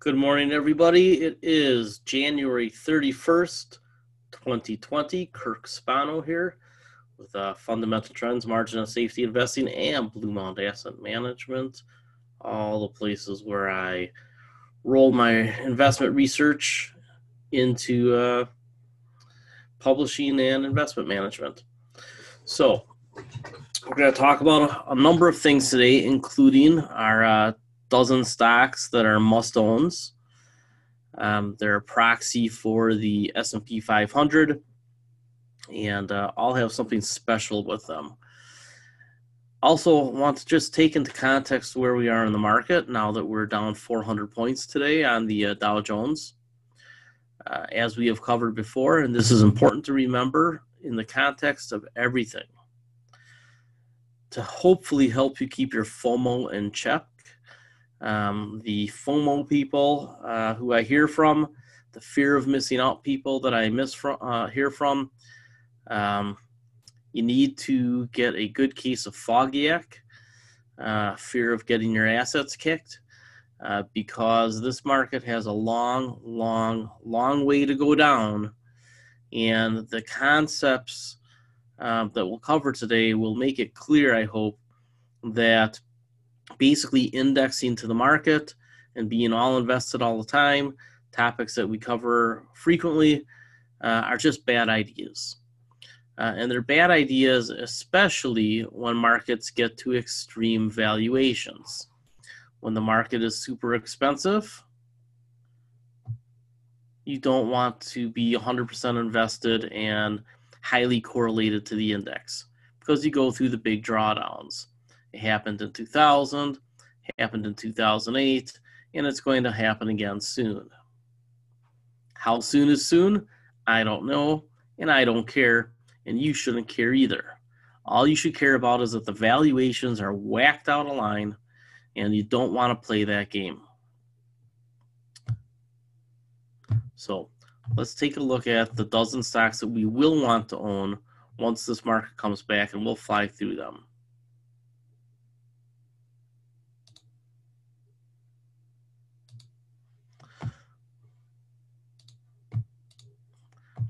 Good morning, everybody. It is January 31st, 2020. Kirk Spano here with Fundamental Trends, Margin of Safety Investing, and Blue Mountain Asset Management. All the places where I roll my investment research into publishing and investment management. So we're going to talk about a number of things today, including our dozen stocks that are must-owns. They're a proxy for the S&P 500, and all have something special with them. Also want to just take into context where we are in the market now that we're down 400 points today on the Dow Jones. As we have covered before, and this is important to remember in the context of everything, to hopefully help you keep your FOMO in check. The FOMO people who I hear from, the fear of missing out people that I hear from, you need to get a good case of FOGYAK, fear of getting your assets kicked, because this market has a long way to go down, and the concepts that we'll cover today will make it clear, I hope, that basically indexing to the market and being all invested all the time, topics that we cover frequently, are just bad ideas. And they're bad ideas, especially when markets get to extreme valuations. When the market is super expensive, you don't want to be 100% invested and highly correlated to the index because you go through the big drawdowns. It happened in 2000, happened in 2008, and it's going to happen again soon. How soon is soon? I don't know, and I don't care, and you shouldn't care either. All you should care about is that the valuations are whacked out of line, and you don't want to play that game. So let's take a look at the dozen stocks that we will want to own once this market comes back, and we'll fly through them.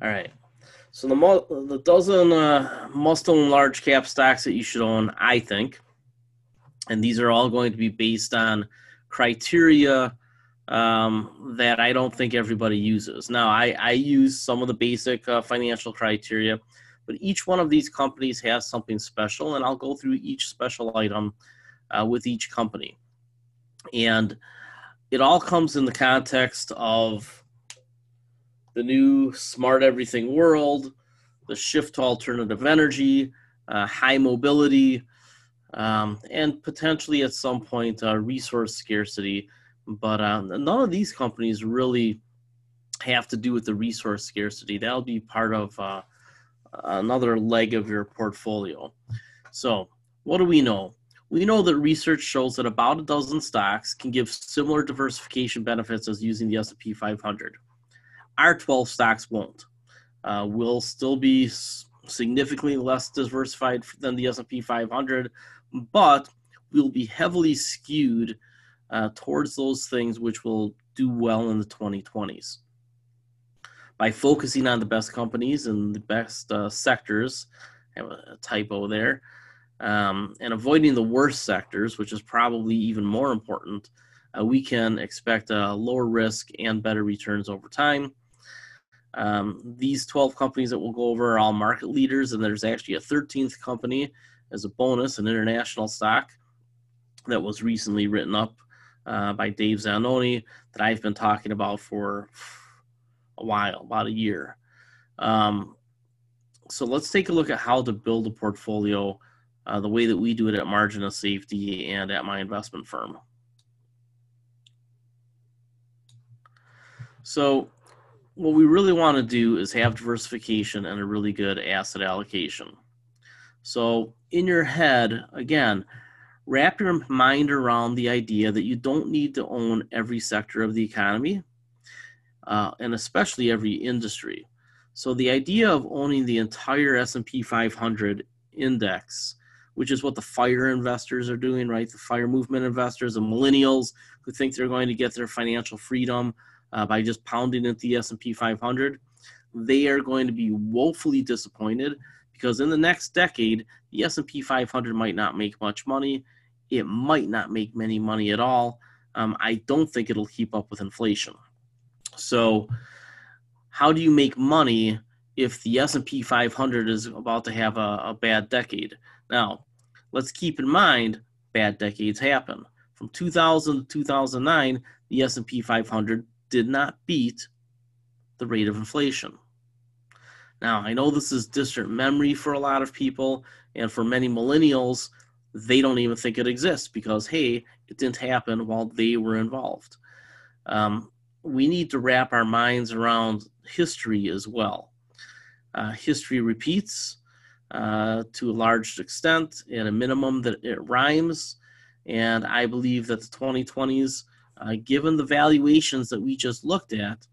All right, so the dozen must-own large-cap stocks that you should own, I think, and these are all going to be based on criteria that I don't think everybody uses. Now, I use some of the basic financial criteria, but each one of these companies has something special, and I'll go through each special item with each company. And it all comes in the context of the new smart everything world, the shift to alternative energy, high mobility, and potentially at some point resource scarcity. But none of these companies really have to do with the resource scarcity. That'll be part of another leg of your portfolio. So what do we know? We know that research shows that about a dozen stocks can give similar diversification benefits as using the S&P 500. Our 12 stocks won't. We'll still be significantly less diversified than the S&P 500, but we'll be heavily skewed towards those things which will do well in the 2020s. By focusing on the best companies and the best sectors, I have a typo there, and avoiding the worst sectors, which is probably even more important, we can expect a lower risk and better returns over time. These 12 companies that we'll go over are all market leaders, and there's actually a 13th company as a bonus, an international stock that was recently written up by Dave Zanoni that I've been talking about for a while, about a year. So let's take a look at how to build a portfolio the way that we do it at Margin of Safety and at my investment firm. So what we really want to do is have diversification and a really good asset allocation. So in your head, again, wrap your mind around the idea that you don't need to own every sector of the economy, and especially every industry. So the idea of owning the entire S&P 500 index, which is what the FIRE investors are doing, right? The FIRE movement investors, the millennials, who think they're going to get their financial freedom by just pounding into the S&P 500, they are going to be woefully disappointed, because in the next decade, the S&P 500 might not make much money. It might not make many money at all. I don't think it'll keep up with inflation. So how do you make money if the S&P 500 is about to have a bad decade? Now, let's keep in mind, bad decades happen. From 2000 to 2009, the S&P 500 did not beat the rate of inflation. Now, I know this is distant memory for a lot of people, and for many millennials, they don't even think it exists because, hey, it didn't happen while they were involved. We need to wrap our minds around history as well. History repeats to a large extent, at a minimum that it rhymes, and I believe that the 2020s, given the valuations that we just looked at,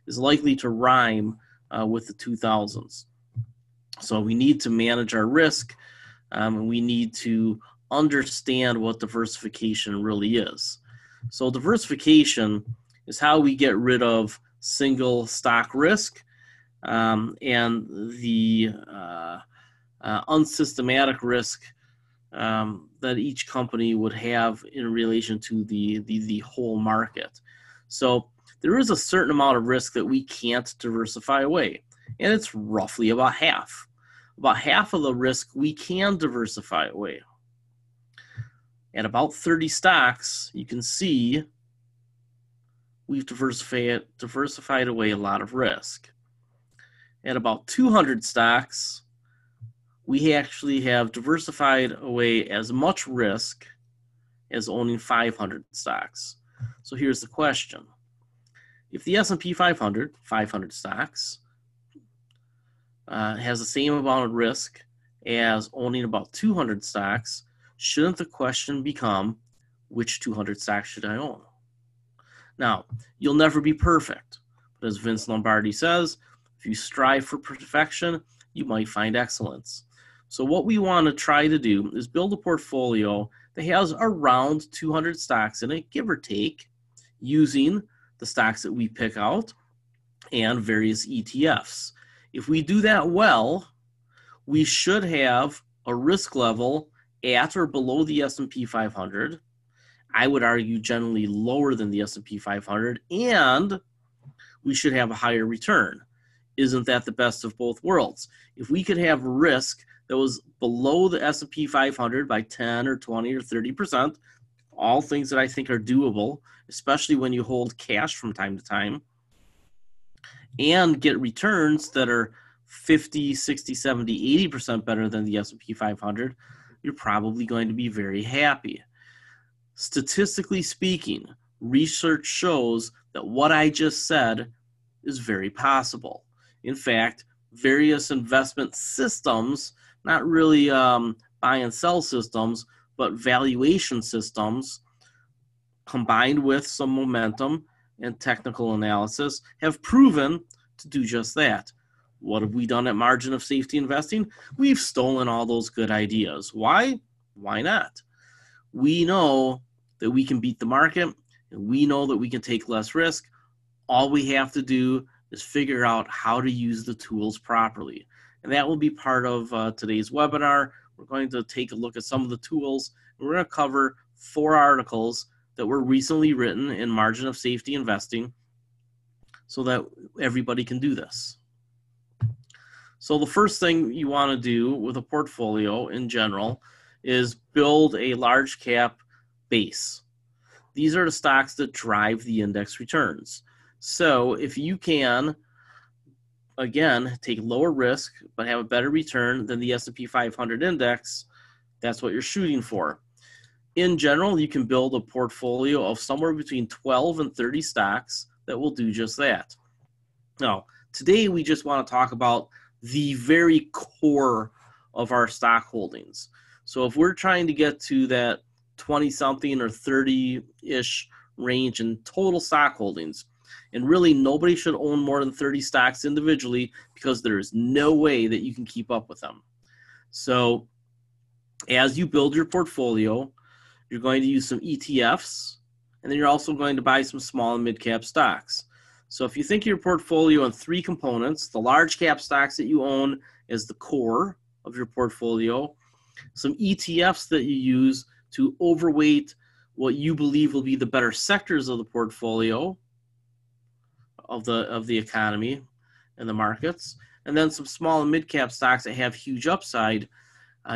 is likely to rhyme with the 2000s. So we need to manage our risk, and we need to understand what diversification really is. So diversification is how we get rid of single stock risk and the unsystematic risk that each company would have in relation to the whole market. So there is a certain amount of risk that we can't diversify away, and it's roughly about half. About half of the risk we can diversify away. At about 30 stocks, you can see we've diversified away a lot of risk. At about 200 stocks, we actually have diversified away as much risk as owning 500 stocks. So here's the question. If the S&P 500, 500 stocks, has the same amount of risk as owning about 200 stocks, shouldn't the question become, which 200 stocks should I own? Now, you'll never be perfect, but as Vince Lombardi says, if you strive for perfection, you might find excellence. So what we want to try to do is build a portfolio that has around 200 stocks in it, give or take, using the stocks that we pick out and various ETFs. If we do that well, we should have a risk level at or below the S&P 500. I would argue generally lower than the S&P 500, and we should have a higher return. Isn't that the best of both worlds? If we could have risk that was below the S&P 500 by 10 or 20 or 30%, all things that I think are doable, especially when you hold cash from time to time, and get returns that are 50, 60, 70, 80% better than the S&P 500, you're probably going to be very happy. Statistically speaking, research shows that what I just said is very possible. In fact, various investment systems, not really buy and sell systems, but valuation systems, combined with some momentum and technical analysis, have proven to do just that. What have we done at Margin of Safety Investing? We've stolen all those good ideas. Why? Why not? We know that we can beat the market, and we know that we can take less risk. All we have to do is figure out how to use the tools properly. And that will be part of today's webinar. We're going to take a look at some of the tools. We're going to cover 4 articles that were recently written in Margin of Safety Investing so that everybody can do this. So the first thing you want to do with a portfolio in general is build a large cap base. These are the stocks that drive the index returns. So if you can, again, take lower risk but have a better return than the S&P 500 index, that's what you're shooting for. In general, you can build a portfolio of somewhere between 12 and 30 stocks that will do just that. Now, today we just want to talk about the very core of our stock holdings. So if we're trying to get to that 20-something or 30-ish range in total stock holdings, and really nobody should own more than 30 stocks individually because there is no way that you can keep up with them. So as you build your portfolio, you're going to use some ETFs And then you're also going to buy some small and mid-cap stocks. So if you think of your portfolio in three components, the large cap stocks that you own is the core of your portfolio, some ETFs that you use to overweight what you believe will be the better sectors of the portfolio of the economy and the markets, and then some small and mid-cap stocks that have huge upside,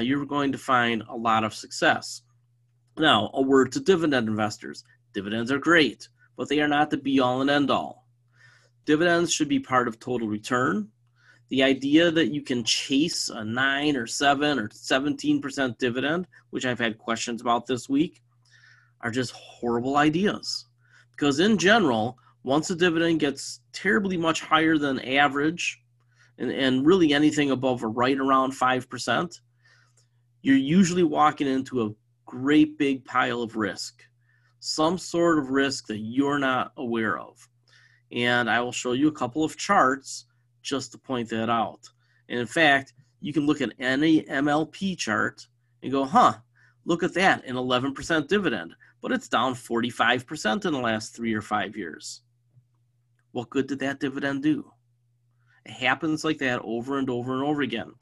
you're going to find a lot of success. Now, a word to dividend investors. Dividends are great, but they are not the be-all and end-all. Dividends should be part of total return. The idea that you can chase a 9 or 7 or 17% dividend, which I've had questions about this week, are just horrible ideas. Because in general, once a dividend gets terribly much higher than average, and really anything above or right around 5%, you're usually walking into a great big pile of risk, some sort of risk that you're not aware of. And I will show you a couple of charts just to point that out. And in fact, you can look at any MLP chart and go, look at that, an 11% dividend, but it's down 45% in the last 3 or 5 years. What good did that dividend do? It happens like that over and over and over again.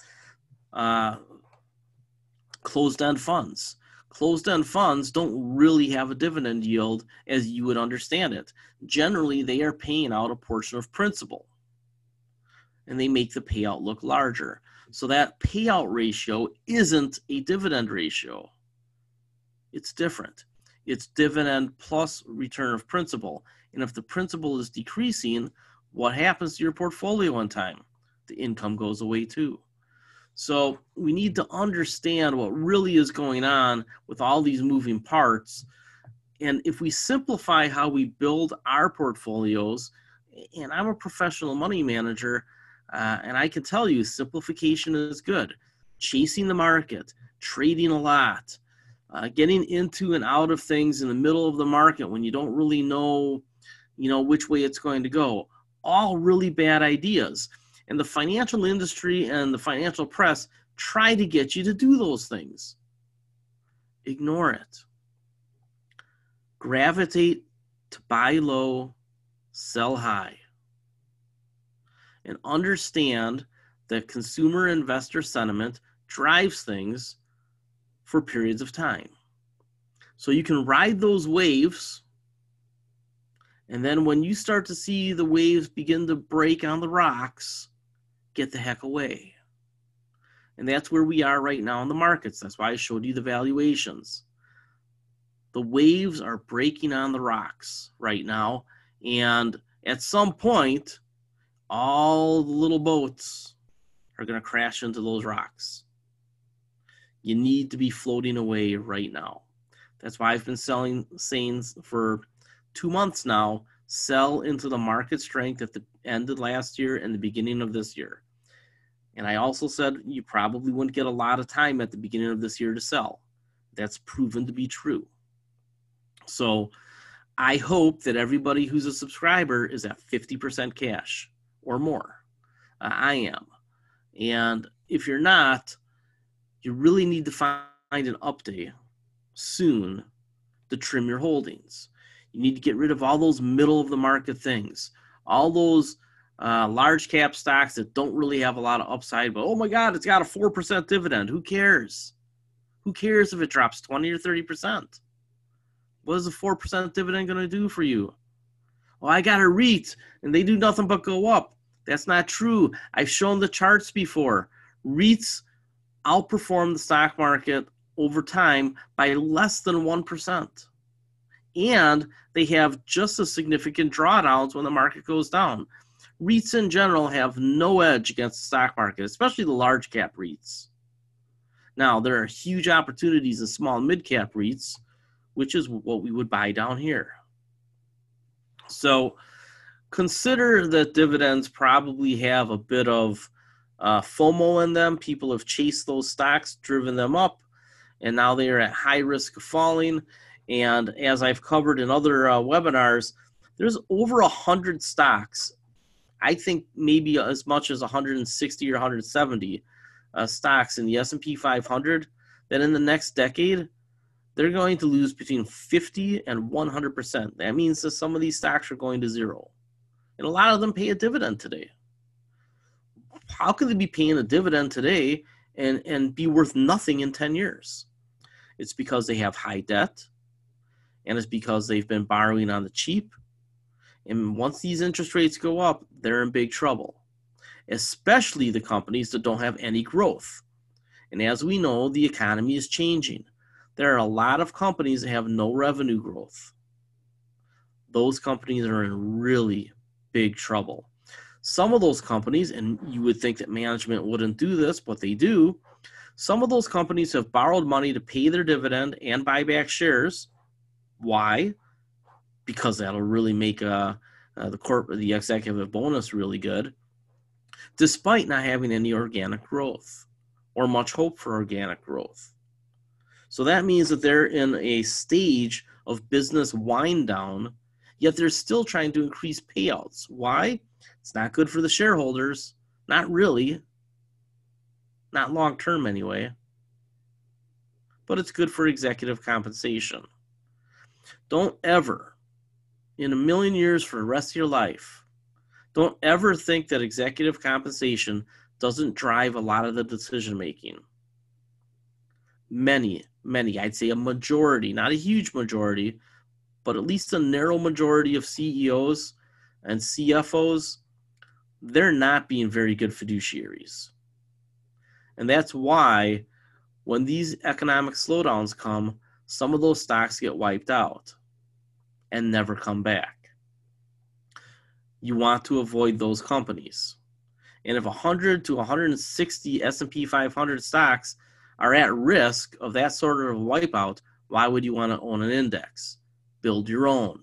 Closed-end funds. Closed-end funds don't really have a dividend yield as you would understand it. Generally, they are paying out a portion of principal, and they make the payout look larger. So that payout ratio isn't a dividend ratio. It's different. It's dividend plus return of principal. And if the principal is decreasing, what happens to your portfolio in time? The income goes away too. So we need to understand what really is going on with all these moving parts. And if we simplify how we build our portfolios, and I'm a professional money manager, and I can tell you simplification is good. Chasing the market, trading a lot, getting into and out of things in the middle of the market when you don't really know, which way it's going to go. All really bad ideas. And the financial industry and the financial press try to get you to do those things. Ignore it. Gravitate to buy low, sell high. And understand that consumer investor sentiment drives things for periods of time. So you can ride those waves, and then when you start to see the waves begin to break on the rocks, get the heck away. And that's where we are right now in the markets. That's why I showed you the valuations. The waves are breaking on the rocks right now, and at some point, all the little boats are going to crash into those rocks. You need to be floating away right now. That's why I've been saying for 2 months now, sell into the market strength at the end of last year and the beginning of this year. And I also said you probably wouldn't get a lot of time at the beginning of this year to sell. That's proven to be true. So I hope that everybody who's a subscriber is at 50% cash or more. I am. And if you're not, you really need to find an update soon to trim your holdings. You need to get rid of all those middle of the market things, all those large cap stocks that don't really have a lot of upside, but oh my God, it's got a 4% dividend. Who cares? Who cares if it drops 20 or 30%? What is a 4% dividend going to do for you? Well, I got a REIT and they do nothing but go up. That's not true. I've shown the charts before. REITs outperform the stock market over time by less than 1%. And they have just as significant drawdowns when the market goes down. REITs in general have no edge against the stock market, especially the large cap REITs. Now, there are huge opportunities in small and mid cap REITs, which is what we would buy down here. So consider that dividends probably have a bit of FOMO in them. People have chased those stocks, driven them up, and now they are at high risk of falling. And as I've covered in other webinars, there's over 100 stocks. I think maybe as much as 160 or 170 stocks in the S&P 500 that in the next decade they're going to lose between 50 and 100%. That means that some of these stocks are going to zero. And a lot of them pay a dividend today. How can they be paying a dividend today and be worth nothing in 10 years? It's because they have high debt, and it's because they've been borrowing on the cheap. And once these interest rates go up, they're in big trouble, especially the companies that don't have any growth. And as we know, the economy is changing. There are a lot of companies that have no revenue growth. Those companies are in really big trouble. Some of those companies, and you would think that management wouldn't do this, but they do. Some of those companies have borrowed money to pay their dividend and buy back shares. Why? Because that'll really make the executive bonus really good, despite not having any organic growth or much hope for organic growth. So that means that they're in a stage of business wind down, yet they're still trying to increase payouts. Why? It's not good for the shareholders. Not really. Not long term anyway. But it's good for executive compensation. Don't ever, in a million years for the rest of your life, don't ever think that executive compensation doesn't drive a lot of the decision making. Many, I'd say a majority, not a huge majority, but at least a narrow majority of CEOs and CFOs, they're not being very good fiduciaries. And that's why when these economic slowdowns come, some of those stocks get wiped out and never come back. You want to avoid those companies. And if 100 to 160 S&P 500 stocks are at risk of that sort of wipeout, why would you want to own an index? Build your own.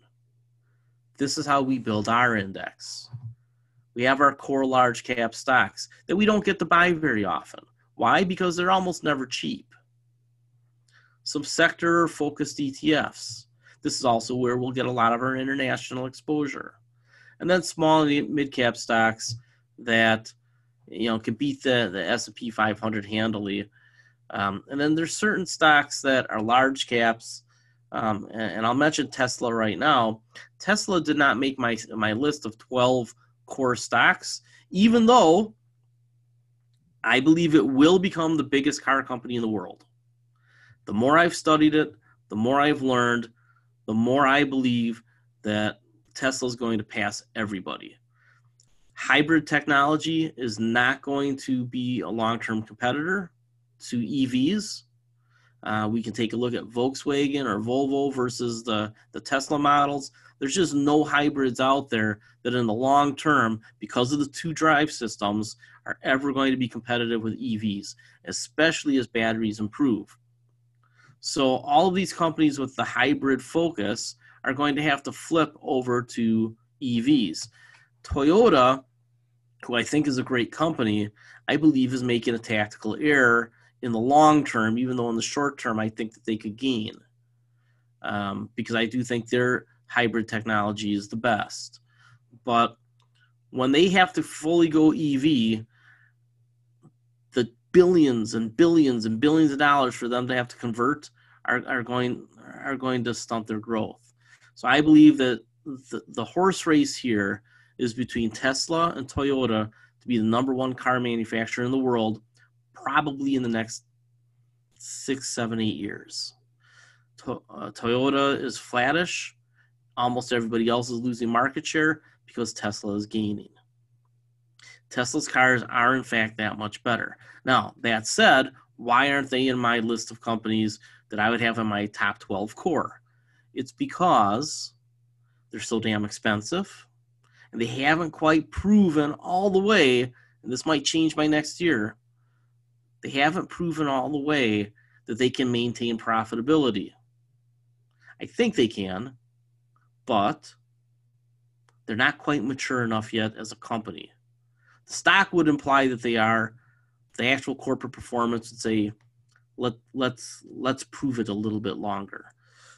This is how we build our index. We have our core large cap stocks that we don't get to buy very often. Why? Because they're almost never cheap. Some sector focused ETFs. This is also where we'll get a lot of our international exposure. And then small and mid cap stocks that can beat the S&P 500 handily. And then there's certain stocks that are large caps. And I'll mention Tesla right now. Tesla did not make my list of 12 core stocks, even though I believe it will become the biggest car company in the world. The more I've studied it, the more I've learned, the more I believe that Tesla is going to pass everybody. Hybrid technology is not going to be a long-term competitor to EVs. We can take a look at Volkswagen or Volvo versus the Tesla models. There's just no hybrids out there that in the long term, because of the two drive systems, are ever going to be competitive with EVs, especially as batteries improve. So all of these companies with the hybrid focus are going to have to flip over to EVs. Toyota, who I think is a great company, I believe is making a tactical error in the long term, even though in the short term I think that they could gain, because I do think their hybrid technology is the best. But when they have to fully go EV, the billions and billions and billions of dollars for them to have to convert are going to stunt their growth. So I believe that the horse race here is between Tesla and Toyota to be the number one car manufacturer in the world, probably in the next 6, 7, 8 years. Toyota is flattish. Almost everybody else is losing market share because Tesla is gaining. Tesla's cars are, in fact, that much better. Now, that said, why aren't they in my list of companies that I would have in my top 12 core? It's because they're so damn expensive, and they haven't quite proven all the way, and this might change by next year, they haven't proven all the way that they can maintain profitability. I think they can, but they're not quite mature enough yet as a company. The stock would imply that they are. The actual corporate performance would say, let's prove it a little bit longer.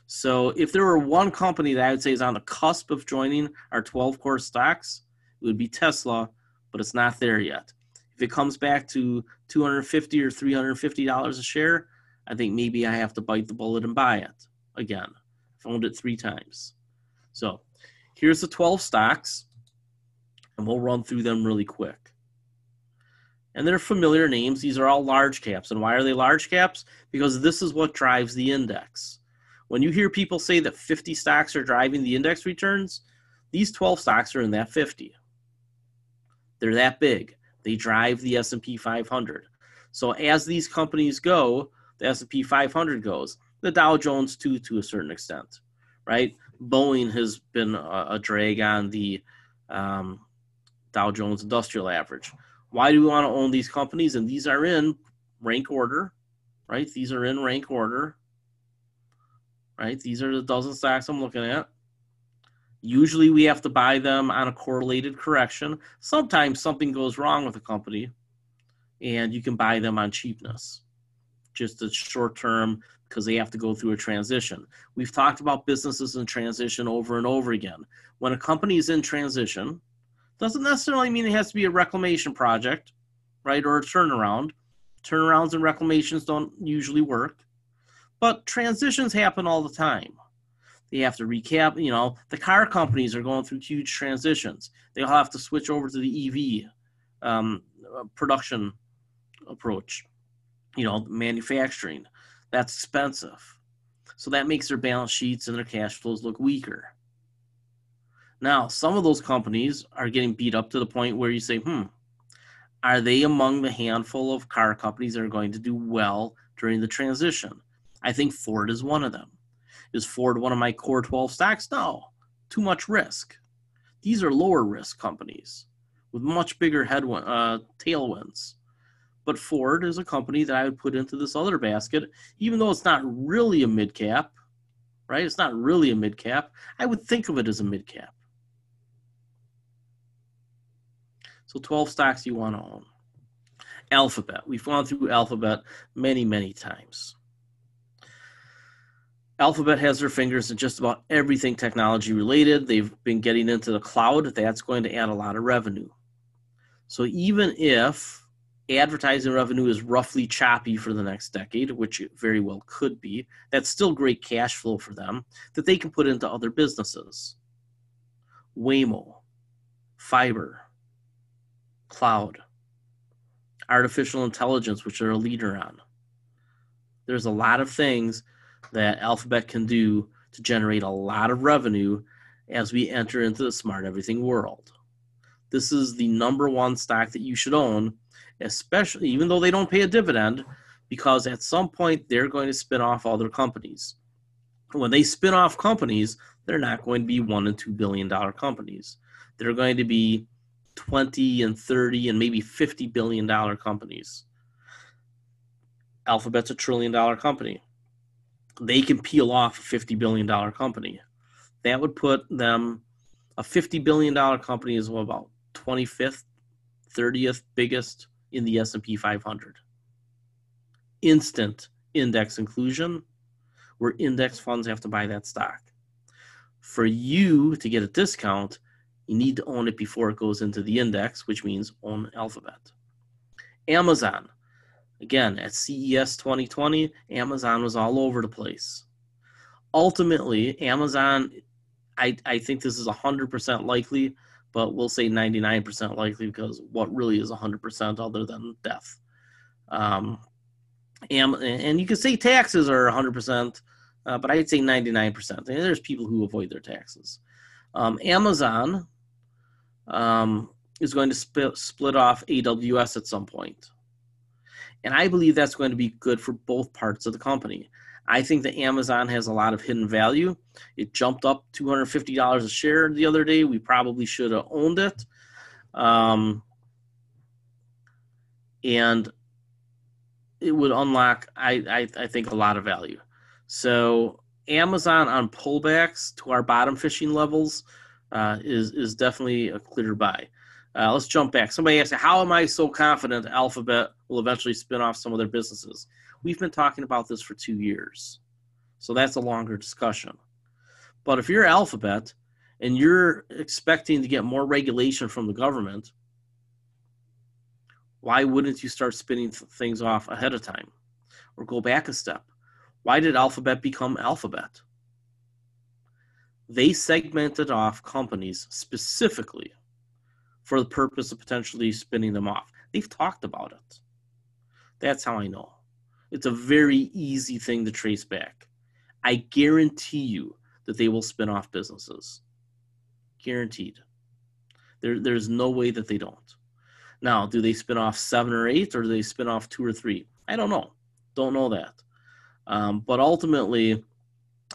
So if there were one company that I would say is on the cusp of joining our 12 core stocks, it would be Tesla, but it's not there yet. If it comes back to $250 or $350 a share, I think maybe I have to bite the bullet and buy it again. I've owned it 3 times. So here's the 12 stocks, and we'll run through them really quick. And they're familiar names. These are all large caps. And why are they large caps? Because this is what drives the index. When you hear people say that 50 stocks are driving the index returns, these 12 stocks are in that 50. They're that big. They drive the S&P 500. So as these companies go, the S&P 500 goes. The Dow Jones too, to a certain extent, right? Boeing has been a drag on the Dow Jones Industrial Average. Why do we want to own these companies? And these are in rank order, right? These are in rank order, right? These are the dozen stocks I'm looking at. Usually we have to buy them on a correlated correction. Sometimes something goes wrong with a company and you can buy them on cheapness, just a short term, because they have to go through a transition. We've talked about businesses in transition over and over again. When a company is in transition, doesn't necessarily mean it has to be a reclamation project, right, or a turnaround. Turnarounds and reclamations don't usually work, but transitions happen all the time. They have to recap, the car companies are going through huge transitions. They'll have to switch over to the EV production approach, manufacturing. That's expensive. So that makes their balance sheets and their cash flows look weaker. Now, some of those companies are getting beat up to the point where you say, are they among the handful of car companies that are going to do well during the transition? I think Ford is one of them. Is Ford one of my core 12 stocks? No, too much risk. These are lower risk companies with much bigger tailwinds. But Ford is a company that I would put into this other basket, even though it's not really a mid-cap, right? It's not really a mid-cap. I would think of it as a mid-cap. So 12 stocks you want to own. Alphabet. We've gone through Alphabet many, many times. Alphabet has their fingers in just about everything technology related. They've been getting into the cloud. That's going to add a lot of revenue. So even if advertising revenue is roughly choppy for the next decade, which it very well could be, that's still great cash flow for them that they can put into other businesses. Waymo, fiber, cloud, artificial intelligence, which they're a leader on. There's a lot of things that Alphabet can do to generate a lot of revenue as we enter into the smart everything world. This is the number one stock that you should own, especially even though they don't pay a dividend, because at some point they're going to spin off other companies. When they spin off companies, they're not going to be $1 and $2 billion companies. They're going to be 20 and 30 and maybe $50 billion companies. Alphabet's a $1 trillion company. They can peel off a $50 billion company. That would put them, a $50 billion company is about 25th, 30th biggest in the S&P 500. Instant index inclusion, where index funds have to buy that stock. For you to get a discount, you need to own it before it goes into the index, which means own Alphabet. Amazon. Again, at CES 2020, Amazon was all over the place. Ultimately, Amazon, I think this is 100% likely, but we'll say 99% likely, because what really is 100% other than death? And you can say taxes are 100%, but I'd say 99%. And there's people who avoid their taxes. Amazon is going to split off AWS at some point. And I believe that's going to be good for both parts of the company. I think that Amazon has a lot of hidden value. It jumped up $250 a share the other day. We probably should have owned it. And it would unlock, I think, a lot of value. So Amazon on pullbacks to our bottom fishing levels is definitely a clear buy. Let's jump back. Somebody asked, how am I so confident Alphabet will eventually spin off some of their businesses? We've been talking about this for 2 years. So that's a longer discussion. But if you're Alphabet and you're expecting to get more regulation from the government, why wouldn't you start spinning things off ahead of time? Or go back a step. Why did Alphabet become Alphabet? They segmented off companies specifically for the purpose of potentially spinning them off. They've talked about it. That's how I know. It's a very easy thing to trace back. I guarantee you that they will spin off businesses. Guaranteed. There's no way that they don't. Now, do they spin off 7 or 8, or do they spin off 2 or 3? I don't know. Don't know that. But ultimately,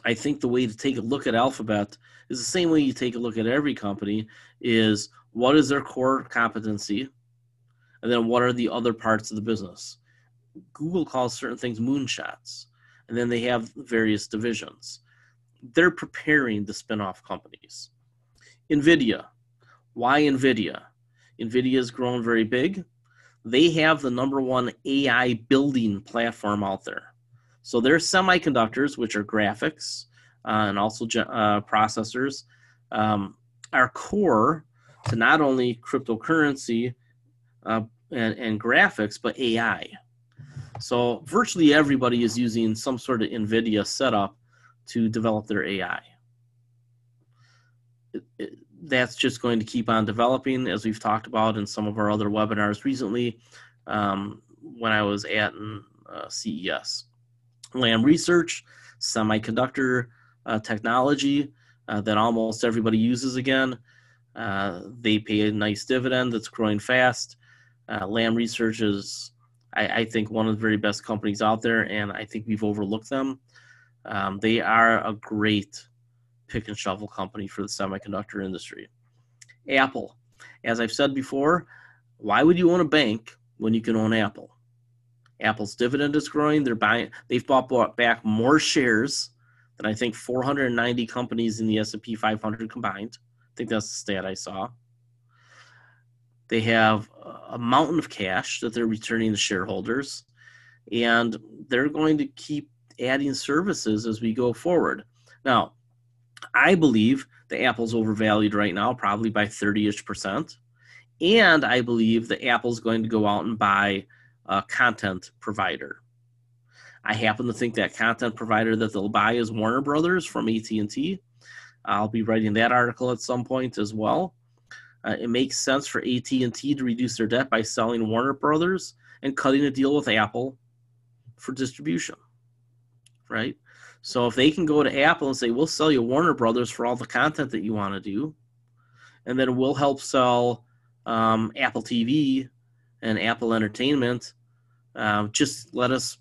I think the way to take a look at Alphabet is the same way you take a look at every company, is what is their core competency, and then what are the other parts of the business. Google calls certain things moonshots, and then they have various divisions. They're preparing to spin off companies. NVIDIA. Why NVIDIA? NVIDIA has grown very big. They have the #1 AI building platform out there. So their semiconductors, which are graphics and also processors, are core to not only cryptocurrency and graphics, but AI. So virtually everybody is using some sort of NVIDIA setup to develop their AI. That's just going to keep on developing, as we've talked about in some of our other webinars recently when I was at CES. Lam Research, semiconductor technology that almost everybody uses again. They pay a nice dividend that's growing fast. Lam Research is, I think, one of the very best companies out there, and I think we've overlooked them. They are a great pick and shovel company for the semiconductor industry. Apple, as I've said before, why would you own a bank when you can own Apple? Apple's dividend is growing. They've bought back more shares than I think 490 companies in the S&P 500 combined. I think that's the stat I saw. They have a mountain of cash that they're returning to shareholders, and they're going to keep adding services as we go forward. Now, I believe the Apple's overvalued right now, probably by 30-ish%. And I believe that Apple's going to go out and buy a content provider. I happen to think that content provider that they'll buy is Warner Brothers from AT&T. I'll be writing that article at some point as well. It makes sense for AT&T to reduce their debt by selling Warner Brothers and cutting a deal with Apple for distribution, right? So if they can go to Apple and say, we'll sell you Warner Brothers for all the content that you want to do, and then we'll help sell Apple TV and Apple Entertainment, just let us,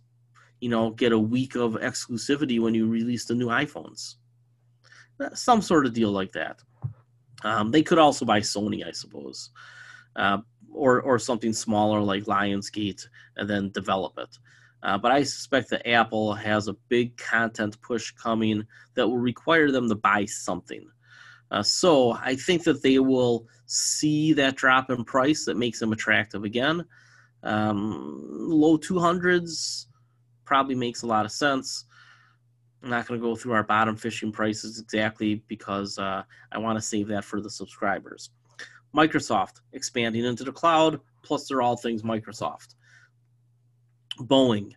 get a week of exclusivity when you release the new iPhones. Some sort of deal like that. They could also buy Sony, I suppose, or something smaller like Lionsgate and then develop it. But I suspect that Apple has a big content push coming that will require them to buy something. So I think that they will see that drop in price that makes them attractive again. Low 200s probably makes a lot of sense. I'm not going to go through our bottom fishing prices exactly because I want to save that for the subscribers. Microsoft expanding into the cloud, plus they're all things Microsoft. Boeing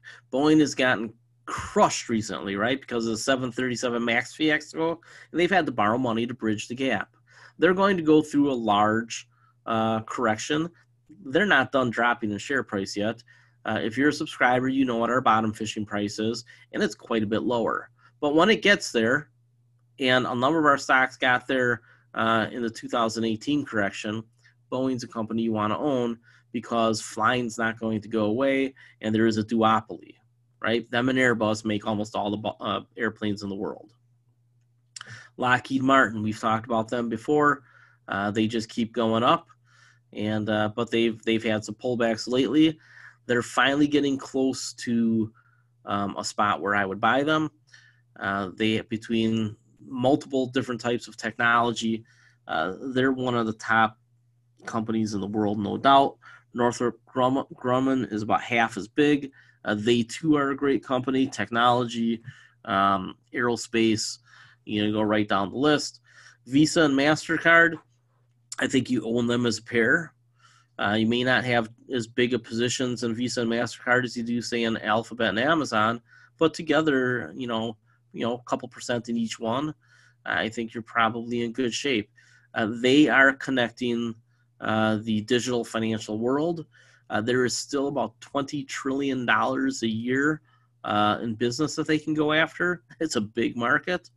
has gotten crushed recently, right? Because of the 737 MAX fiasco, and they've had to borrow money to bridge the gap. They're going to go through a large correction. They're not done dropping the share price yet. If you're a subscriber, you know what our bottom fishing price is, and it's quite a bit lower. But when it gets there, and a number of our stocks got there in the 2018 correction, Boeing's a company you want to own because flying's not going to go away, and there is a duopoly, right? Them and Airbus make almost all the airplanes in the world. Lockheed Martin, we've talked about them before. They just keep going up, and but they've had some pullbacks lately. They're finally getting close to a spot where I would buy them. They, between multiple different types of technology, they're one of the top companies in the world, no doubt. Northrop Grumman is about half as big. They too are a great company. Technology, aerospace, go right down the list. Visa and MasterCard, I think you own them as a pair. You may not have as big of positions in Visa and MasterCard as you do, say, in Alphabet and Amazon, but together, a couple percent in each one, I think you're probably in good shape. They are connecting the digital financial world. There is still about $20 trillion a year in business that they can go after. It's a big market.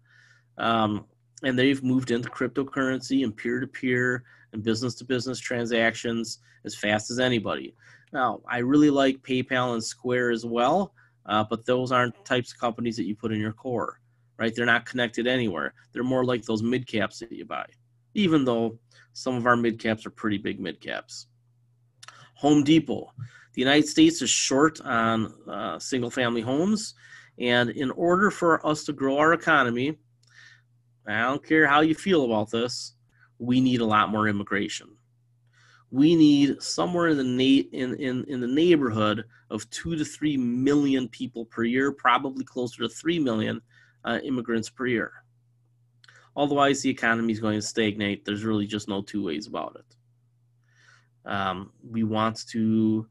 And they've moved into cryptocurrency and peer-to-peer and business-to-business transactions as fast as anybody. Now, I really like PayPal and Square as well, but those aren't types of companies that you put in your core, right? They're not connected anywhere. They're more like those mid-caps that you buy, even though some of our mid-caps are pretty big mid-caps. Home Depot. The United States is short on single-family homes, and in order for us to grow our economy, I don't care how you feel about this, we need a lot more immigration. We need somewhere in the neighborhood of 2 to 3 million people per year, probably closer to 3 million immigrants per year. Otherwise, the economy is going to stagnate. There's really just no two ways about it. We want to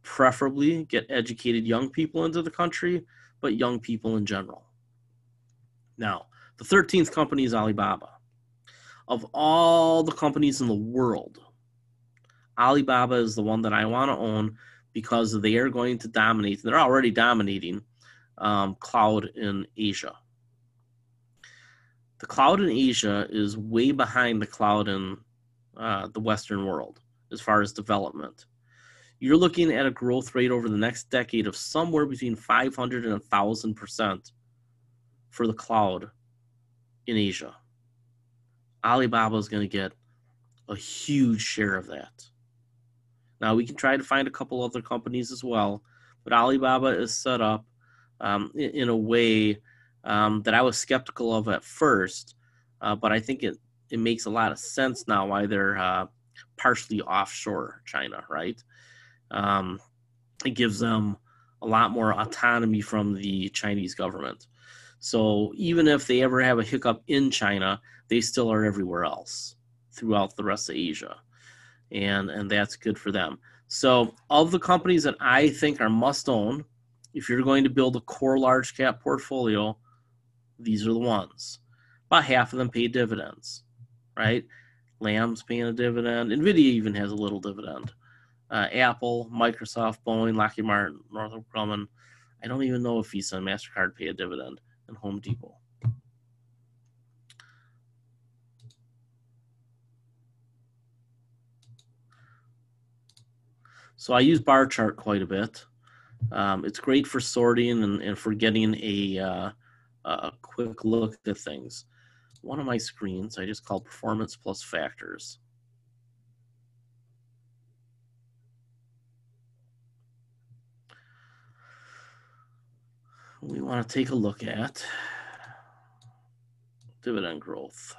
preferably get educated young people into the country, but young people in general. Now, the 13th company is Alibaba. Of all the companies in the world, Alibaba is the one that I want to own because they are going to dominate. They're already dominating cloud in Asia. The cloud in Asia is way behind the cloud in the Western world as far as development. You're looking at a growth rate over the next decade of somewhere between 500 and 1,000% for the cloud in Asia. Alibaba is going to get a huge share of that. Now, we can try to find a couple other companies as well, but Alibaba is set up in a way that I was skeptical of at first, but I think it makes a lot of sense now why they're partially offshore China, right? It gives them a lot more autonomy from the Chinese government. So even if they ever have a hiccup in China, they still are everywhere else throughout the rest of Asia. And that's good for them. So of the companies that I think are must own, if you're going to build a core large cap portfolio, these are the ones. About half of them pay dividends, right? Lamb's paying a dividend. NVIDIA even has a little dividend. Apple, Microsoft, Boeing, Lockheed Martin, Northrop Grumman. I don't even know if Visa and MasterCard pay a dividend. And Home Depot. So I use bar chart quite a bit. It's great for sorting and for getting a quick look at things. One of my screens I just call Performance Plus Factors. We want to take a look at dividend growth.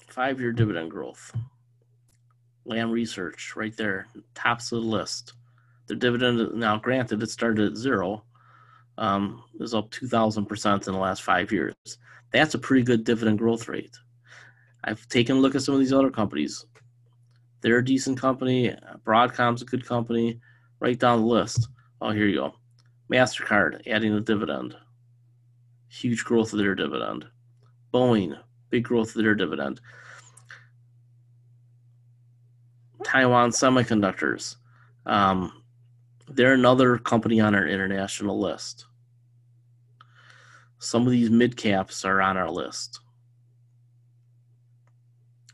5-year dividend growth. Lam Research, right there, tops of the list. The dividend, now granted, it started at 0, is up 2,000% in the last 5 years. That's a pretty good dividend growth rate. I've taken a look at some of these other companies. They're a decent company. Broadcom's a good company. Right down the list. Oh, here you go. MasterCard, adding a dividend. Huge growth of their dividend. Boeing, big growth of their dividend. Taiwan Semiconductors. They're another company on our international list. Some of these mid-caps are on our list.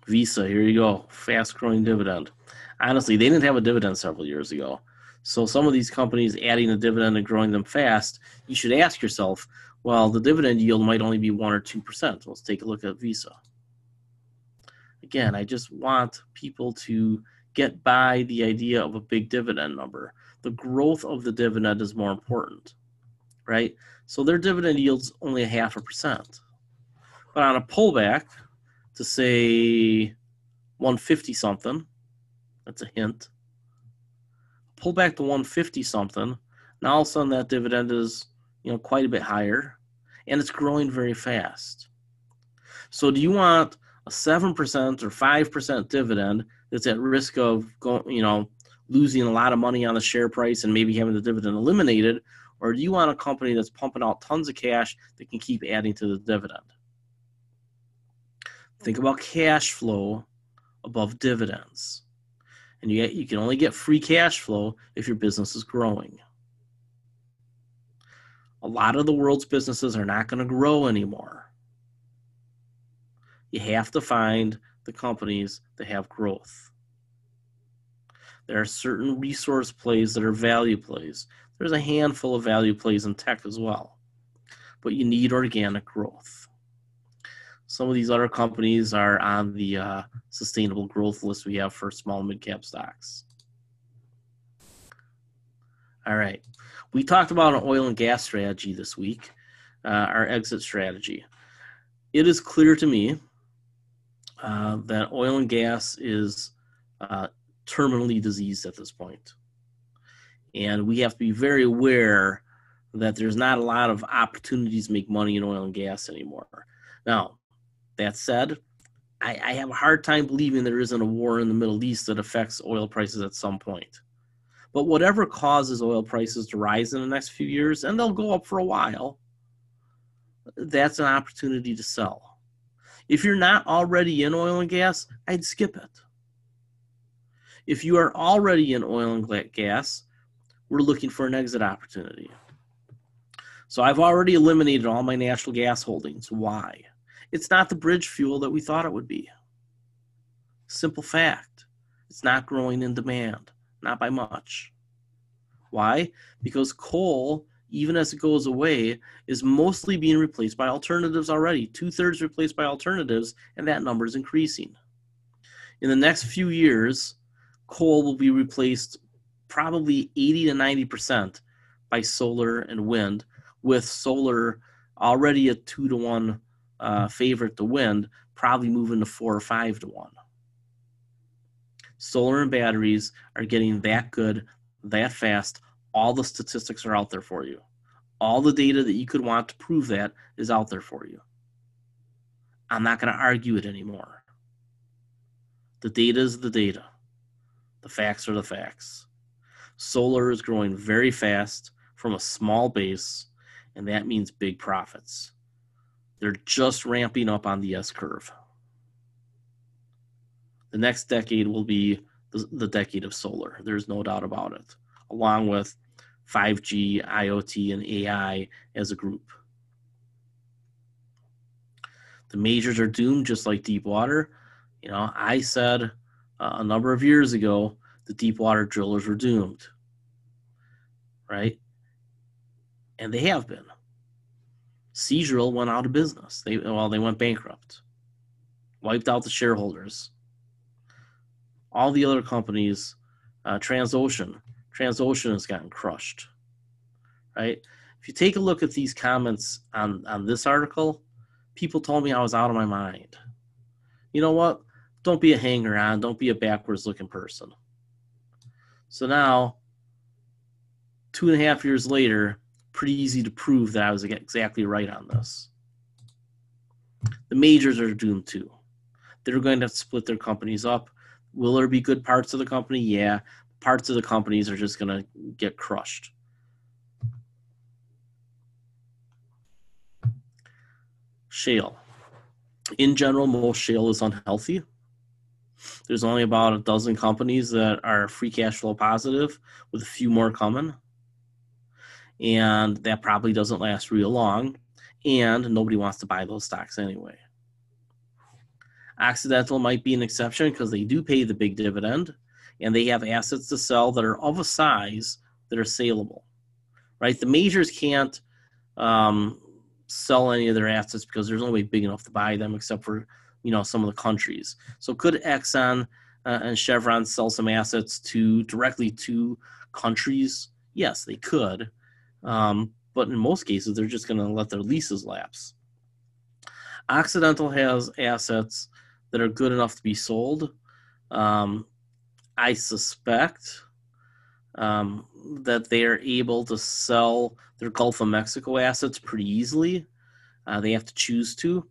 Visa, here you go. Fast-growing dividend. Honestly, they didn't have a dividend several years ago. So some of these companies adding a dividend and growing them fast, you should ask yourself, well, the dividend yield might only be 1 or 2%. Let's take a look at Visa. Again, I just want people to get by the idea of a big dividend number. The growth of the dividend is more important, right? So their dividend yield's only 0.5%. But on a pullback to say 150 something, that's a hint. Pull back to 150 something. Now all of a sudden that dividend is, quite a bit higher, and it's growing very fast. So do you want a 7% or 5% dividend that's at risk of losing a lot of money on the share price and maybe having the dividend eliminated? Or do you want a company that's pumping out tons of cash that can keep adding to the dividend? Think about cash flow above dividends. And you can only get free cash flow if your business is growing. A lot of the world's businesses are not going to grow anymore. You have to find the companies that have growth. There are certain resource plays that are value plays. There's a handful of value plays in tech as well. But you need organic growth. Some of these other companies are on the sustainable growth list we have for small and mid-cap stocks. All right. We talked about an oil and gas strategy this week, our exit strategy. It is clear to me that oil and gas is terminally diseased at this point. And we have to be very aware that there's not a lot of opportunities to make money in oil and gas anymore. Now, that said, I have a hard time believing there isn't a war in the Middle East that affects oil prices at some point. But whatever causes oil prices to rise in the next few years, and they'll go up for a while, that's an opportunity to sell. If you're not already in oil and gas, I'd skip it. If you are already in oil and gas, we're looking for an exit opportunity. So I've already eliminated all my natural gas holdings. Why? It's not the bridge fuel that we thought it would be. Simple fact. It's not growing in demand, not by much. Why? Because coal, even as it goes away, is mostly being replaced by alternatives already. 2/3 replaced by alternatives, and that number is increasing. In the next few years, coal will be replaced probably 80 to 90% by solar and wind, with solar already a 2-to-1 favorite to wind, probably moving to 4 or 5-to-1. Solar and batteries are getting that good, that fast. All the statistics are out there for you. All the data that you could want to prove that is out there for you. I'm not going to argue it anymore. The data is the data. The facts are the facts. Solar is growing very fast from a small base, and that means big profits. They're just ramping up on the S-curve. The next decade will be the decade of solar. There's no doubt about it, along with 5G, IoT, and AI as a group. The majors are doomed, just like deep water. I said a number of years ago the deep water drillers were doomed, right? And they have been. Seadrill went out of business. They went bankrupt, wiped out the shareholders. All the other companies, Transocean has gotten crushed, right? If you take a look at these comments on this article, people told me I was out of my mind. You know what? Don't be a hanger-on. Don't be a backwards-looking person. So now, 2.5 years later, pretty easy to prove that I was exactly right on this. The majors are doomed too. They're going to have to split their companies up. Will there be good parts of the company? Yeah. Parts of the companies are just going to get crushed. Shale. In general, most shale is unhealthy. There's only about a dozen companies that are free cash flow positive, with a few more coming. And that probably doesn't last real long. And nobody wants to buy those stocks anyway. Occidental might be an exception because they do pay the big dividend, and they have assets to sell that are of a size that are saleable, right? The majors can't sell any of their assets because there's no way big enough to buy them except for, some of the countries. So could Exxon and Chevron sell some assets directly to countries? Yes, they could. But in most cases, they're just going to let their leases lapse. Occidental has assets that are good enough to be sold. I suspect that they are able to sell their Gulf of Mexico assets pretty easily. They have to choose to.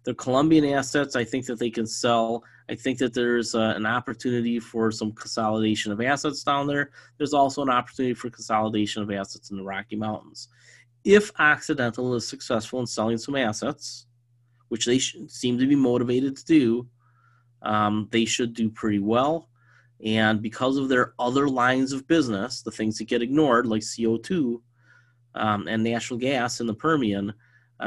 The Colombian assets, I think that they can sell. I think that there's an opportunity for some consolidation of assets down there. There's also an opportunity for consolidation of assets in the Rocky Mountains. If Occidental is successful in selling some assets, which they seem to be motivated to do, they should do pretty well. And because of their other lines of business, the things that get ignored, like CO2 and natural gas in the Permian,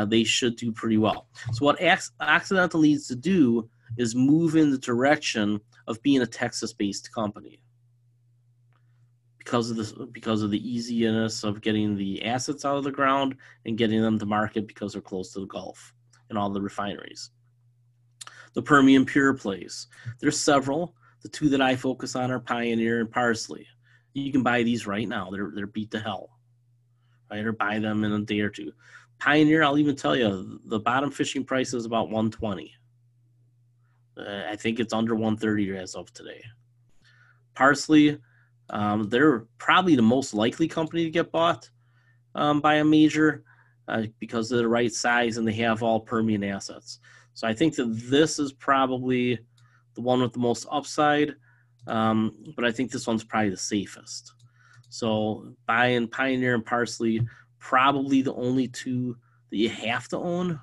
they should do pretty well. So what Occidental needs to do is move in the direction of being a Texas-based company because of the easiness of getting the assets out of the ground and getting them to market because they're close to the Gulf and all the refineries. The Permian pure plays. There's several. The two that I focus on are Pioneer and Parsley. You can buy these right now. They're beat to hell, right? Or buy them in a day or two. Pioneer, I'll even tell you, the bottom fishing price is about 120. I think it's under 130 as of today. Parsley, they're probably the most likely company to get bought by a major because they're the right size and they have all Permian assets. So I think that this is probably the one with the most upside, but I think this one's probably the safest. So buying Pioneer and Parsley, probably the only two that you have to own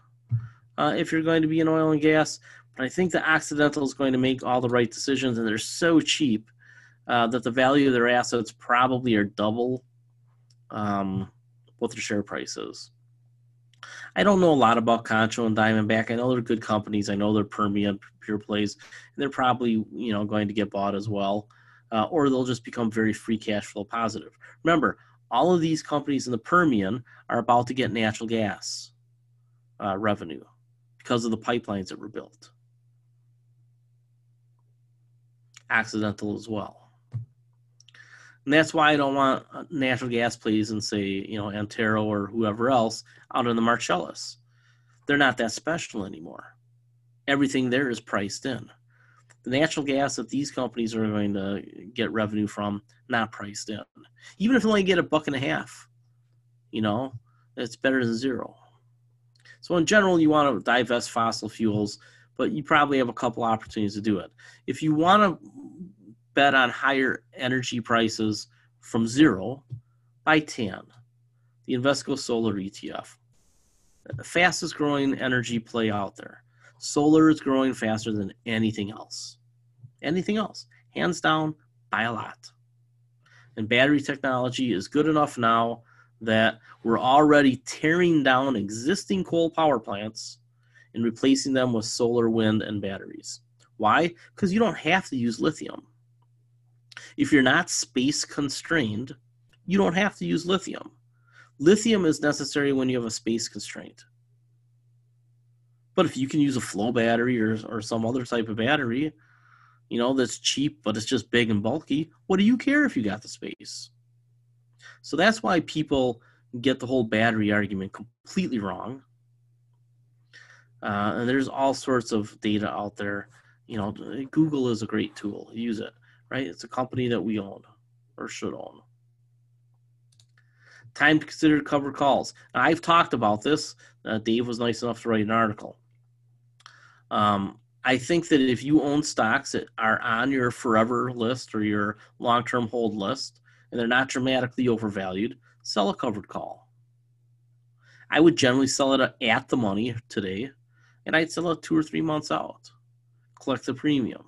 if you're going to be in oil and gas. But I think the Occidental is going to make all the right decisions, and they're so cheap that the value of their assets probably are double what their share price is. I don't know a lot about Concho and Diamondback. I know they're good companies. I know they're Permian pure plays, and they're probably going to get bought as well, or they'll just become very free cash flow positive. Remember, all of these companies in the Permian are about to get natural gas revenue because of the pipelines that were built. Occidental as well. And that's why I don't want natural gas plays and say, Antero or whoever else out in the Marcellus. They're not that special anymore. Everything there is priced in. The natural gas that these companies are going to get revenue from, not priced in. Even if they only get $1.50, it's better than zero. So in general, you want to divest fossil fuels, but you probably have a couple opportunities to do it. If you want to bet on higher energy prices from zero, buy TAN, the Invesco Solar ETF. The fastest growing energy play out there. Solar is growing faster than anything else. Anything else. Hands down, by a lot. And battery technology is good enough now that we're already tearing down existing coal power plants and replacing them with solar, wind, and batteries. Why? Because you don't have to use lithium. If you're not space constrained, you don't have to use lithium. Lithium is necessary when you have a space constraint. But if you can use a flow battery or some other type of battery, that's cheap, but it's just big and bulky, what do you care if you got the space? So that's why people get the whole battery argument completely wrong. And there's all sorts of data out there. Google is a great tool. Use it, right? It's a company that we own or should own. Time to consider covered calls. Now, I've talked about this. Dave was nice enough to write an article. I think that if you own stocks that are on your forever list or your long-term hold list, and they're not dramatically overvalued, sell a covered call. I would generally sell it at the money today, and I'd sell it 2 or 3 months out. Collect the premium.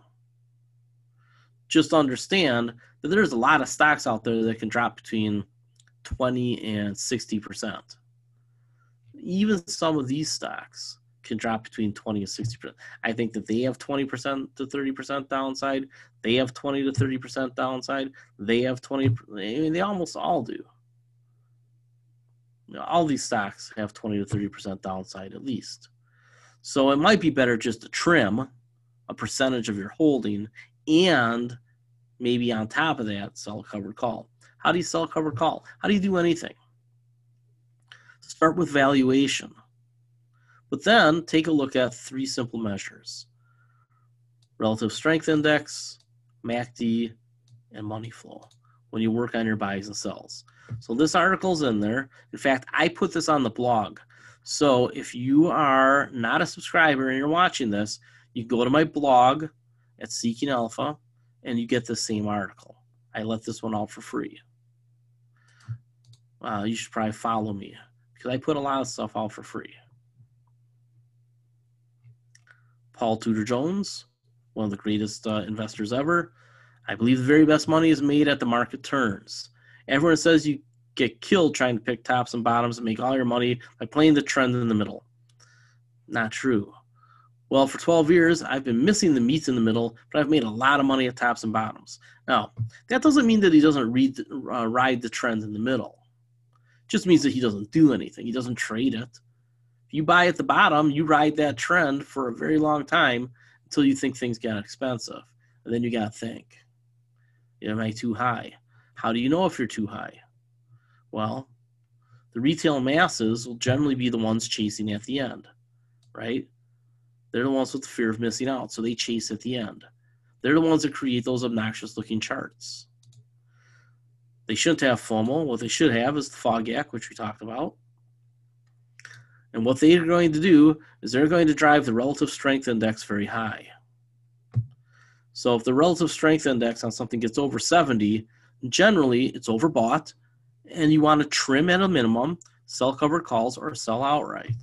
Just understand that there's a lot of stocks out there that can drop between 20 and 60%. Even some of these stocks can drop between 20 and 60%. I think that they have 20% to 30% downside. They have 20 to 30% downside. They have 20. They almost all do. All these stocks have 20 to 30% downside at least. So it might be better just to trim a percentage of your holding and maybe on top of that, sell a covered call. How do you sell a covered call? How do you do anything? Start with valuation. But then take a look at 3 simple measures: relative strength index, MACD, and money flow when you work on your buys and sells. So this article's in there. In fact, I put this on the blog. So if you are not a subscriber and you're watching this, you go to my blog at Seeking Alpha and you get the same article. I let this one out for free. You should probably follow me because I put a lot of stuff out for free. Paul Tudor Jones, one of the greatest investors ever. I believe the very best money is made at the market turns. Everyone says you get killed trying to pick tops and bottoms and make all your money by playing the trend in the middle. Not true. Well, for 12 years, I've been missing the meats in the middle, but I've made a lot of money at tops and bottoms. Now, that doesn't mean that he doesn't ride the trend in the middle. It just means that he doesn't do anything. He doesn't trade it. If you buy at the bottom, you ride that trend for a very long time until you think things get expensive. And then you got to think, am I too high? How do you know if you're too high? Well, the retail masses will generally be the ones chasing at the end, right? They're the ones with the fear of missing out, so they chase at the end. They're the ones that create those obnoxious-looking charts. They shouldn't have FOMO. What they should have is the FOGYAK, which we talked about. And what they're going to do is they're going to drive the relative strength index very high. So if the relative strength index on something gets over 70, generally it's overbought, and you want to trim at a minimum, sell covered calls, or sell outright.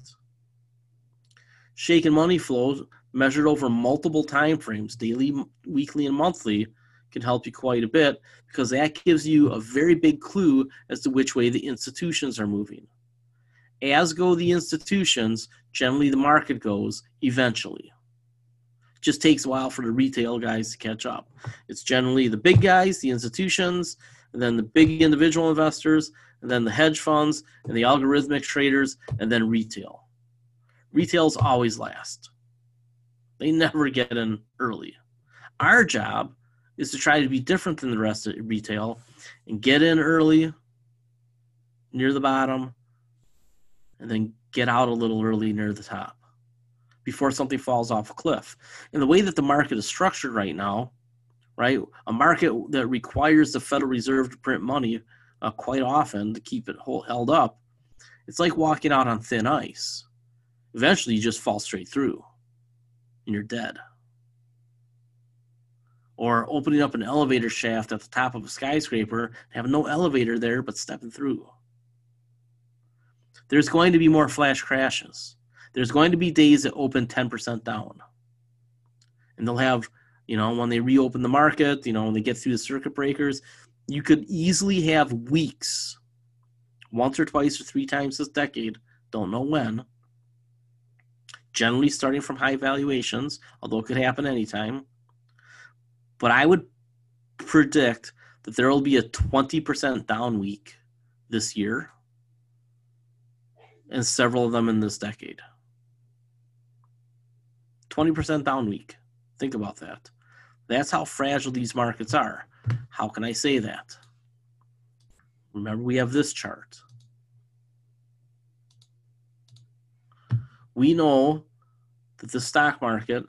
Chaikin Money Flow, measured over multiple time frames, daily, weekly, and monthly, can help you quite a bit because that gives you a very big clue as to which way the institutions are moving. As go the institutions, generally the market goes eventually. It just takes a while for the retail guys to catch up. It's generally the big guys, the institutions, and then the big individual investors, and then the hedge funds, and the algorithmic traders, and then retail. Retail's always last. They never get in early. Our job is to try to be different than the rest of retail and get in early, near the bottom, and then get out a little early near the top before something falls off a cliff. And the way that the market is structured right now, right, a market that requires the Federal Reserve to print money quite often to keep it held up, it's like walking out on thin ice. Eventually, you just fall straight through, and you're dead. Or opening up an elevator shaft at the top of a skyscraper, have no elevator there, but stepping through. There's going to be more flash crashes. There's going to be days that open 10% down. And they'll have, when they reopen the market, when they get through the circuit breakers, you could easily have weeks, once or twice or three times this decade, don't know when, generally starting from high valuations, although it could happen anytime. But I would predict that there will be a 20% down week this year, and several of them in this decade. 20% down week. Think about that. That's how fragile these markets are. How can I say that? Remember, we have this chart. We know that the stock market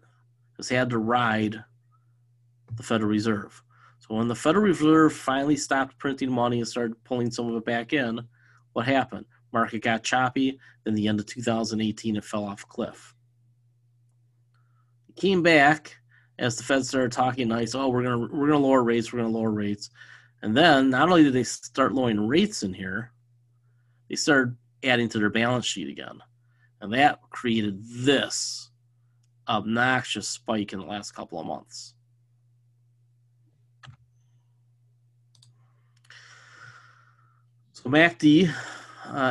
has had to ride the Federal Reserve. So when the Federal Reserve finally stopped printing money and started pulling some of it back in, what happened? Market got choppy. Then the end of 2018, it fell off a cliff. It came back as the Fed started talking nice. Oh, we're gonna lower rates. We're gonna lower rates. And then not only did they start lowering rates in here, they started adding to their balance sheet again, and that created this obnoxious spike in the last couple of months. So MACD,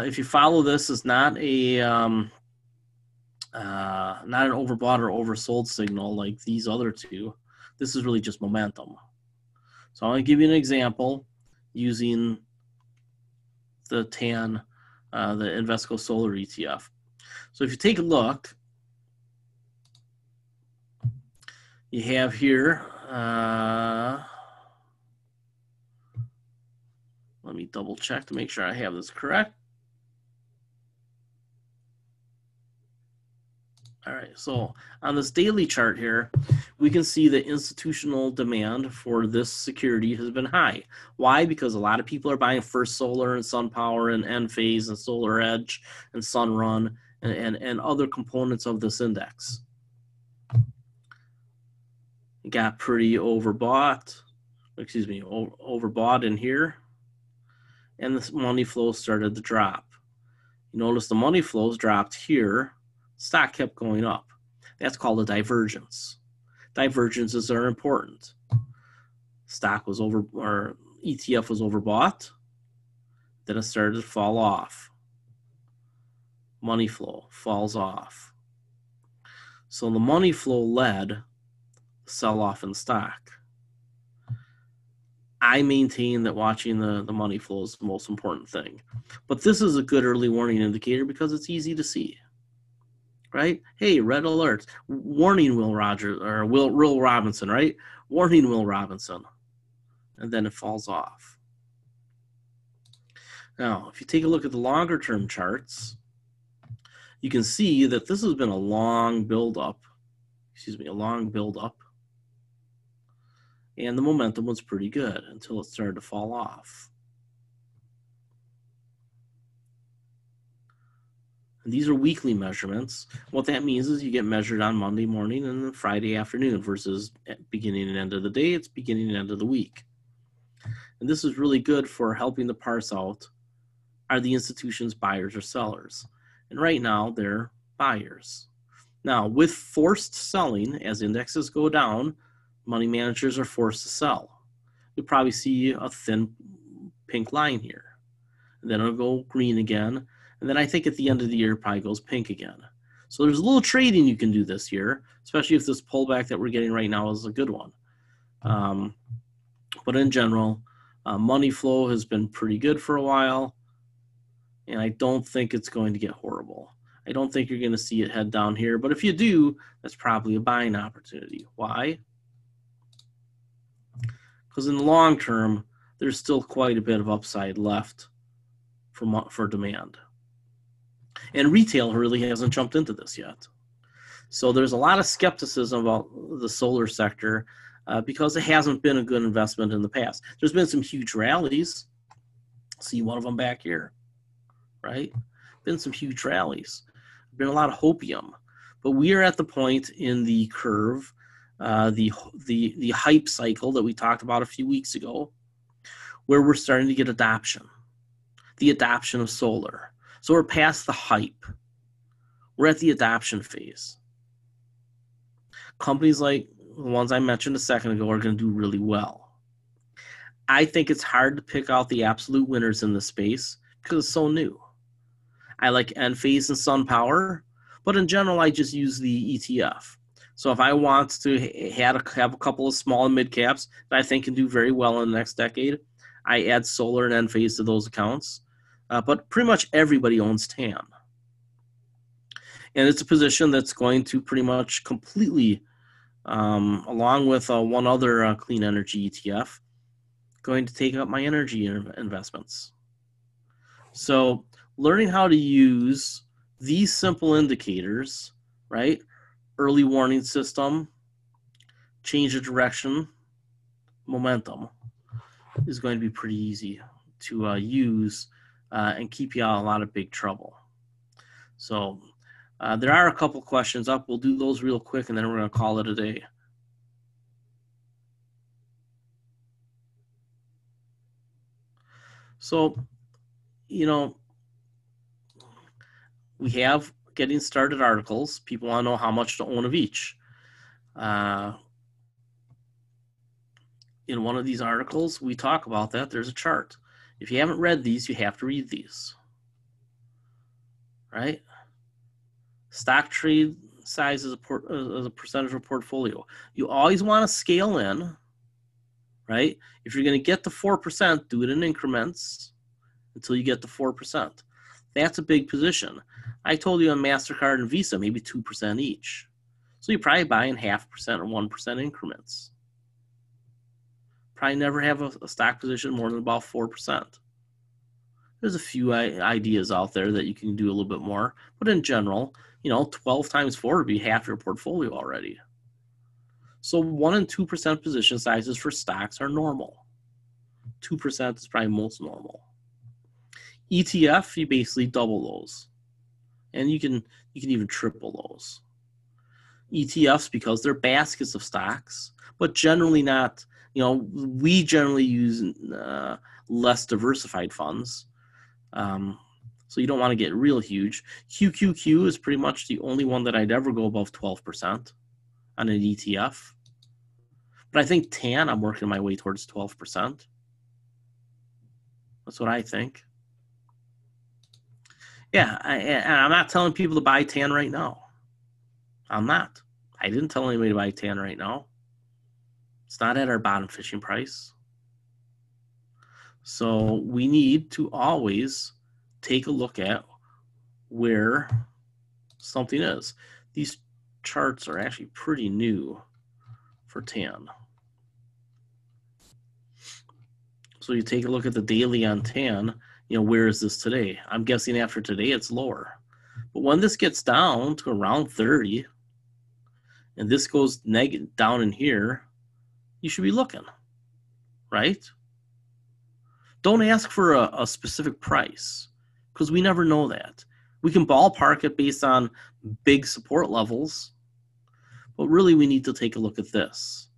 if you follow this, is not an overbought or oversold signal like these other two. This is really just momentum. So I'm going to give you an example using the TAN, the Invesco Solar ETF. So if you take a look, you have here, let me double check to make sure I have this correct. All right, so on this daily chart here, we can see the institutional demand for this security has been high. Why? Because a lot of people are buying First Solar and SunPower and Enphase and Solar Edge and Sunrun and other components of this index. It got pretty overbought, overbought in here, and the money flow started to drop. You notice the money flows dropped here, stock kept going up. That's called a divergence. Divergences are important. Stock was or ETF was overbought, then it started to fall off. Money flow falls off. So the money flow led the sell-off in stock. I maintain that watching the money flow is the most important thing. But this is a good early warning indicator because it's easy to see. Right? Hey, red alert. Warning Will Robinson, right? Warning Will Robinson. And then it falls off. Now, if you take a look at the longer term charts, you can see that this has been a long build-up. And the momentum was pretty good until it started to fall off. And these are weekly measurements. What that means is you get measured on Monday morning and then Friday afternoon versus beginning and end of the day, it's beginning and end of the week. And this is really good for helping to parse out, are the institutions buyers or sellers? And right now, they're buyers. Now, with forced selling, as indexes go down, money managers are forced to sell. You'll probably see a thin pink line here. And then it'll go green again. And then I think at the end of the year, it probably goes pink again. So there's a little trading you can do this year, especially if this pullback that we're getting right now is a good one. But in general, money flow has been pretty good for a while. And I don't think it's going to get horrible. I don't think you're going to see it head down here. But if you do, that's probably a buying opportunity. Why? Because in the long term, there's still quite a bit of upside left for demand. And retail really hasn't jumped into this yet. So there's a lot of skepticism about the solar sector because it hasn't been a good investment in the past. There's been some huge rallies. See one of them back here, right? Been some huge rallies. Been a lot of hopium. But we are at the point in the curve, the hype cycle that we talked about a few weeks ago, where we're starting to get adoption. The adoption of solar. So we're past the hype. We're at the adoption phase. Companies like the ones I mentioned a second ago are going to do really well. I think it's hard to pick out the absolute winners in this space because it's so new. I like Enphase and SunPower, but in general, I just use the ETF. So if I want to have a couple of small and mid caps that I think can do very well in the next decade, I add solar and Enphase to those accounts. But pretty much everybody owns TAM. And it's a position that's going to pretty much completely, along with one other clean energy ETF, going to take up my energy investments. So learning how to use these simple indicators, right? Early warning system, change of direction, momentum is going to be pretty easy to use and keep you out of a lot of big trouble. So there are a couple questions up. We'll do those real quick, and then we're going to call it a day. So, we have getting started articles. People want to know how much to own of each. In one of these articles, we talk about that. There's a chart. If you haven't read these, you have to read these. Right? Stock trade size is a percentage of portfolio. You always want to scale in, right? If you're going to get to 4%, do it in increments until you get to 4%. That's a big position. I told you on MasterCard and Visa, maybe 2% each. So you probably buy in 0.5% or 1% increments. Probably never have a stock position more than about 4%. There's a few ideas out there that you can do a little bit more. But in general, 12 times 4 would be half your portfolio already. So 1 and 2% position sizes for stocks are normal. 2% is probably most normal. ETF, you basically double those. And you can even triple those. ETFs, because they're baskets of stocks, but generally not, we generally use less diversified funds. So you don't want to get real huge. QQQ is pretty much the only one that I'd ever go above 12% on an ETF. But I think TAN, I'm working my way towards 12%. That's what I think. Yeah, and I'm not telling people to buy TAN right now. I'm not. I didn't tell anybody to buy TAN right now. It's not at our bottom fishing price. So we need to always take a look at where something is. These charts are actually pretty new for TAN. So you take a look at the daily on TAN, where is this today? I'm guessing after today it's lower. But when this gets down to around 30, and this goes down in here, you should be looking, right? Don't ask for a specific price, because we never know that. We can ballpark it based on big support levels, but really we need to take a look at this.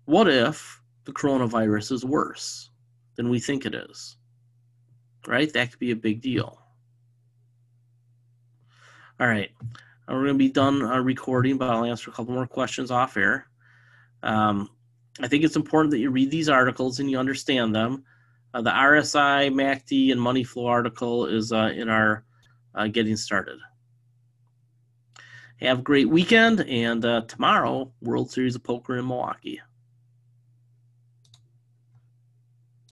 What if the coronavirus is worse than we think it is, right? That could be a big deal. All right, we're going to be done recording, but I'll answer a couple more questions off air. I think it's important that you read these articles and you understand them. The RSI, MACD, and Money Flow article is in our Getting Started. Have a great weekend, and tomorrow, World Series of Poker in Milwaukee.